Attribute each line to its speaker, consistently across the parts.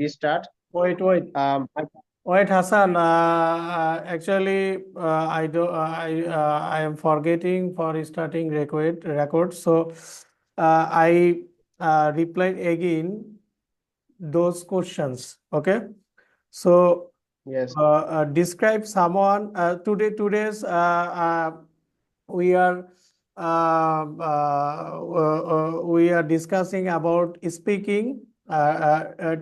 Speaker 1: already start.
Speaker 2: Wait. Wait, Hassan. Actually, I am forgetting for starting record. So, I replied again those questions. Okay. So,
Speaker 1: Yes.
Speaker 2: describe someone. Today's we are we are discussing about speaking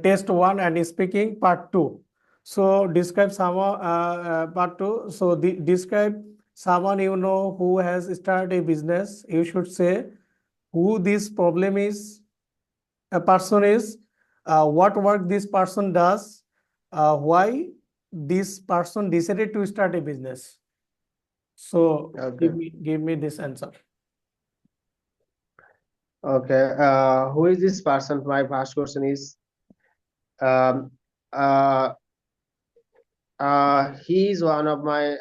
Speaker 2: test 1 and speaking part 2. So describe someone part 2. So describe someone you know who has started a business. You should say who this problem is, a person is, what work this person does, why this person decided to start a business. So
Speaker 1: Okay.
Speaker 2: give me this answer.
Speaker 1: Okay. Who is this person? My first question is, um, uh, he is one of my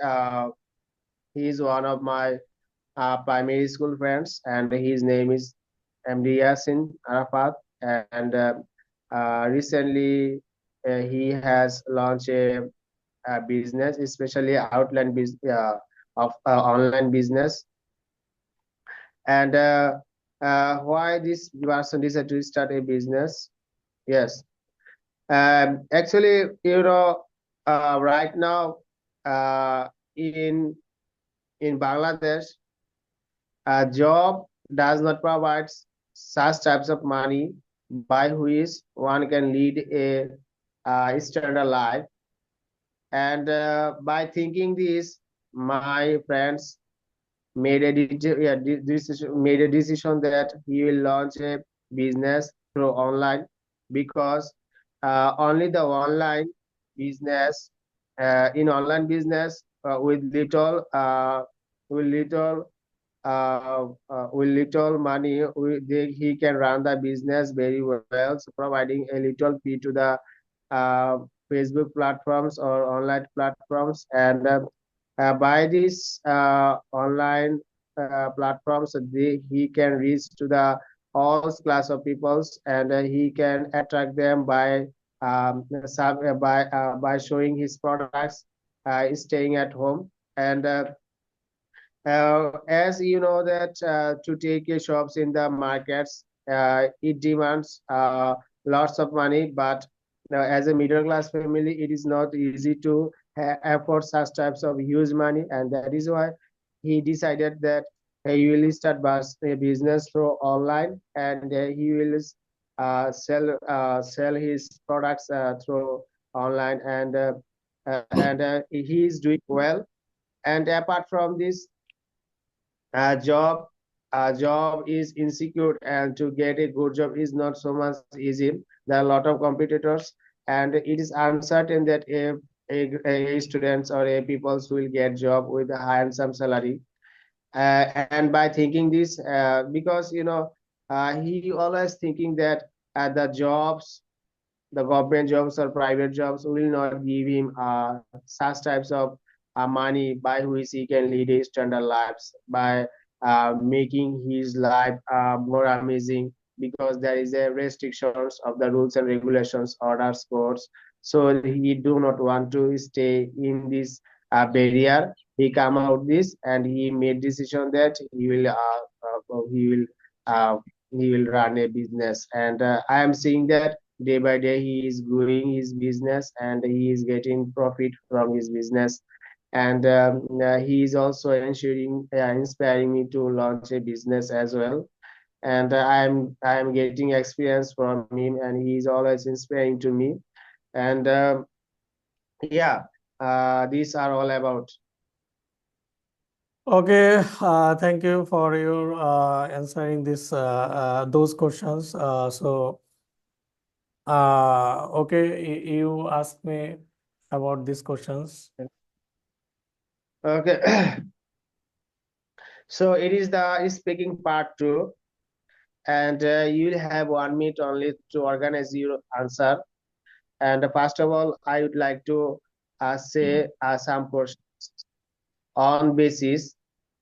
Speaker 1: primary school friends, and his name is MD Yasin Arafat. And recently, he has launched a business, especially of online business. And why this person decided to start a business? Yes. Actually, right now, in Bangladesh, a job does not provide such types of money by which one can lead a standard life. And by thinking this, my friends made a decision that he will launch a business through online, because only the online business in online business with little with little money, he can run the business very well, so providing a little fee to the uh, Facebook platforms or online platforms. And by these online platforms, he can reach to the all class of peoples, and he can attract them by showing his products, staying at home. And as you know that to take shops in the markets, it demands lots of money, but as a middle class family, it is not easy to afford such types of huge money. And that is why he decided that he will start a business through online, and he will sell his products through online. And he is doing well. And apart from this, a job is insecure, and to get a good job is not so much easy. There are a lot of competitors, and it is uncertain that a students or a peoples will get job with a handsome salary. And by thinking this, because he always thinking that the government jobs or private jobs will not give him such types of money by which he can lead his standard lives, by making his life more amazing, because there is a restrictions of the rules and regulations, orders, codes. So he do not want to stay in this barrier. He come out this, and he made decision that he will uh, he will run a business. And I am seeing that day by day he is growing his business, and he is getting profit from his business. And he is also inspiring me to launch a business as well. And I'm getting experience from him, and he is always inspiring to me. And yeah, these are all about.
Speaker 2: Okay, thank you for your answering this those questions. Okay, you asked me about these questions.
Speaker 1: Okay. So it is the speaking part 2, and you'll have 1 minute only to organize your answer. And first of all, I would like to say some questions. On basis,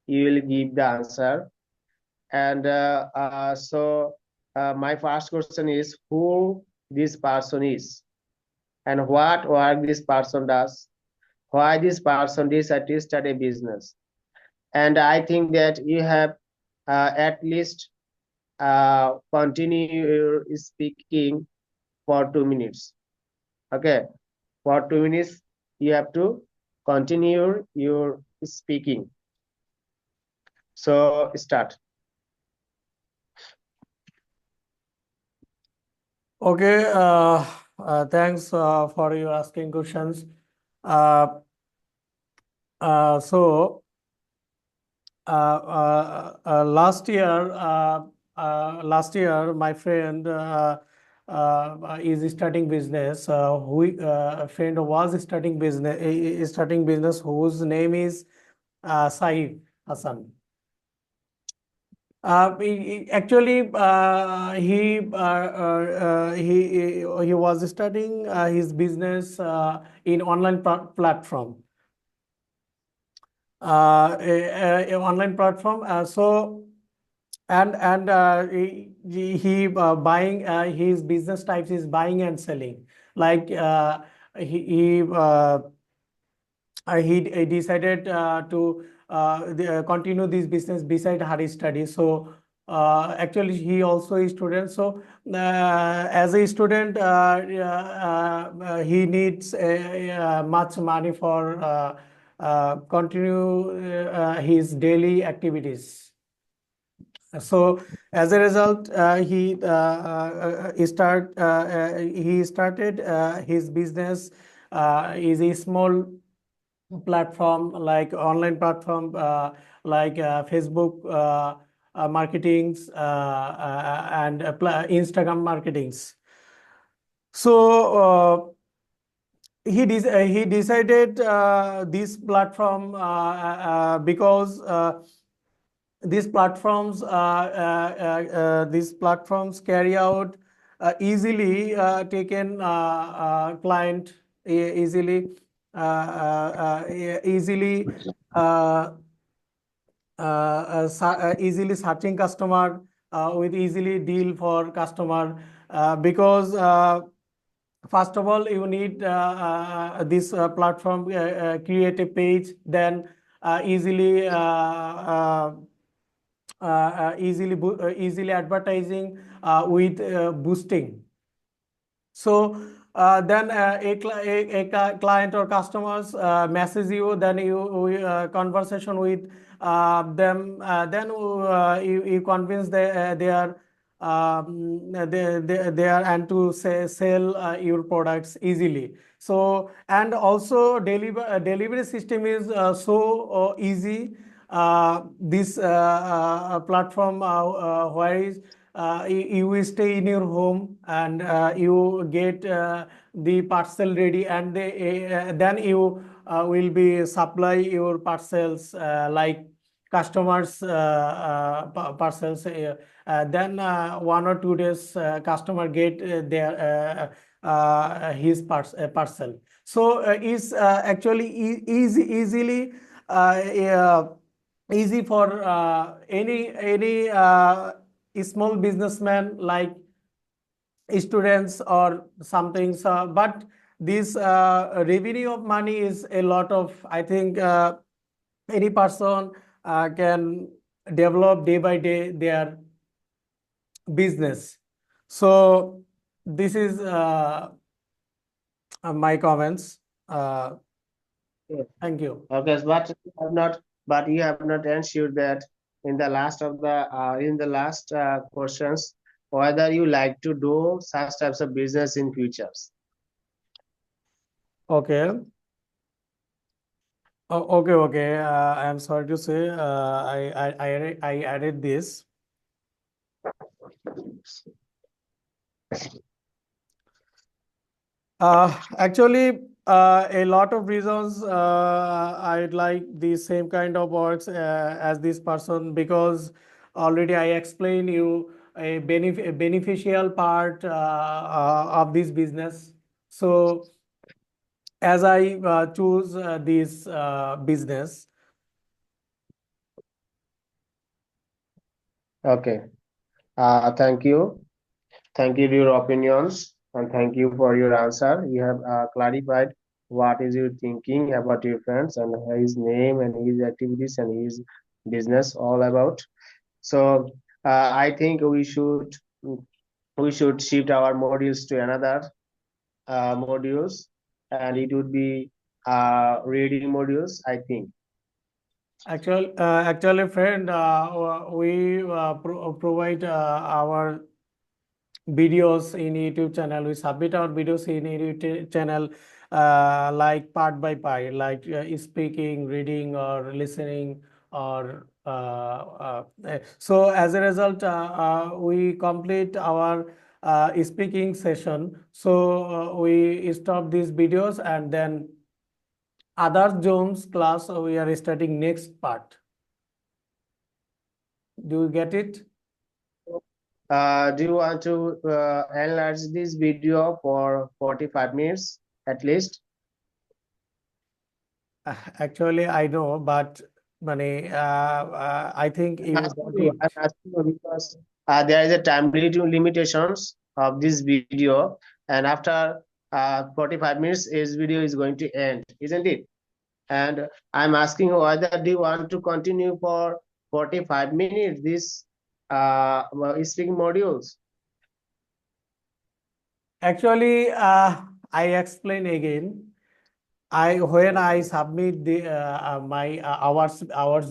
Speaker 1: you will give the answer. And my first question is who this person is. and what work this person does, why this person decided to start a business. And I think that you have at least continue your speaking for 2 minutes. Okay, for 2 minutes you have to continue your speaking. So start.
Speaker 2: Okay, thanks for you asking questions. Uh, so last year, my friend is starting business. Who friend was starting business whose name is Saif Hasan. Actually, he was starting his business in online platform. Online platform. He buying his business types is buying and selling. Like he he, uh, he decided to continue this business beside her study. So actually he also is student. So as a student, he needs much money for continue his daily activities. So as a result, he started his business is a small platform like online platform like Facebook marketings and Instagram marketings. So he decided this platform because these platforms carry out easily taken client easily easily uh, easily searching customer with easily deal for customer because first of all you need this platform create a page, then easily advertising with boosting. So then client or customers message you, then you conversation with them, then you convince they are they are and to sell your products easily. So and also delivery system is so easy. This platform where is you will stay in your home and you get the parcel ready, and then you will be supply your parcels like customers parcels. Then 1 or 2 days customer get their parcel. So is actually easily easy for any small businessman like students or something. So, but this revenue of money is a lot of, I think any person can develop day by day their business. So this is my comments.
Speaker 1: Yes.
Speaker 2: Thank you.
Speaker 1: Okay, but you have not ensured that in the last of the in the last questions whether you like to do such types of business in futures.
Speaker 2: Okay. Oh, okay. I am sorry to say, I added this. Actually, a lot of reasons I'd like the same kind of works as this person, because already I explained you a beneficial part of this business. So as I choose this business.
Speaker 1: Okay. Thank you. Thank you for your opinions. And thank you for your answer. You have clarified what is your thinking about your friends and his name and his activities and his business all about. So I think we should shift our modules to another modules, and it would be reading modules, I think.
Speaker 2: Actually, friend, we provide our videos in YouTube channel. We submit our videos in YouTube channel like part by part, like speaking, reading, or listening, or so as a result, we complete our speaking session. So we stop these videos, and then other zones class we are starting next part. Do you get it?
Speaker 1: Do you want to enlarge this video for 45 minutes at least?
Speaker 2: Actually, I know, but I think
Speaker 1: I'm
Speaker 2: you
Speaker 1: asking
Speaker 2: got
Speaker 1: you, I'm
Speaker 2: it.
Speaker 1: asking you because there is a time limitations of this video, and after 45 minutes, his video is going to end, isn't it? And I'm asking you whether do you want to continue for 45 minutes this speaking modules?
Speaker 2: Actually, I explain again. When I submit the my hours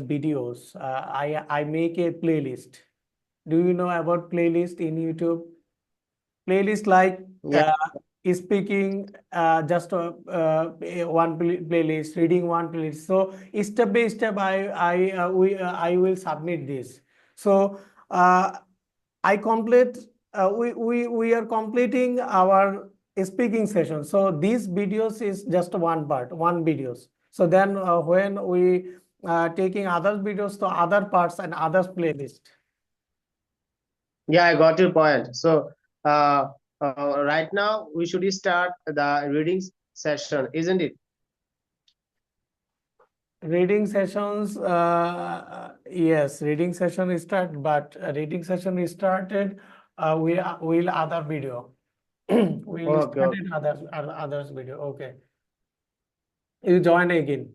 Speaker 2: videos, I make a playlist. Do you know about playlist in YouTube? Playlist like
Speaker 1: Yeah,
Speaker 2: speaking just one playlist, reading one playlist. So step by step, I will submit this. So I complete. We are completing our speaking session. So these videos is just one part, one videos. So then when we taking other videos to other parts and other playlist.
Speaker 1: yeah, I got your point. So uh, right now we should start the reading session, isn't it?
Speaker 2: Reading sessions, yes, reading session is start, but reading session is started. We'll other video. We'll
Speaker 1: Okay,
Speaker 2: start
Speaker 1: okay.
Speaker 2: in others video. Okay, you join again.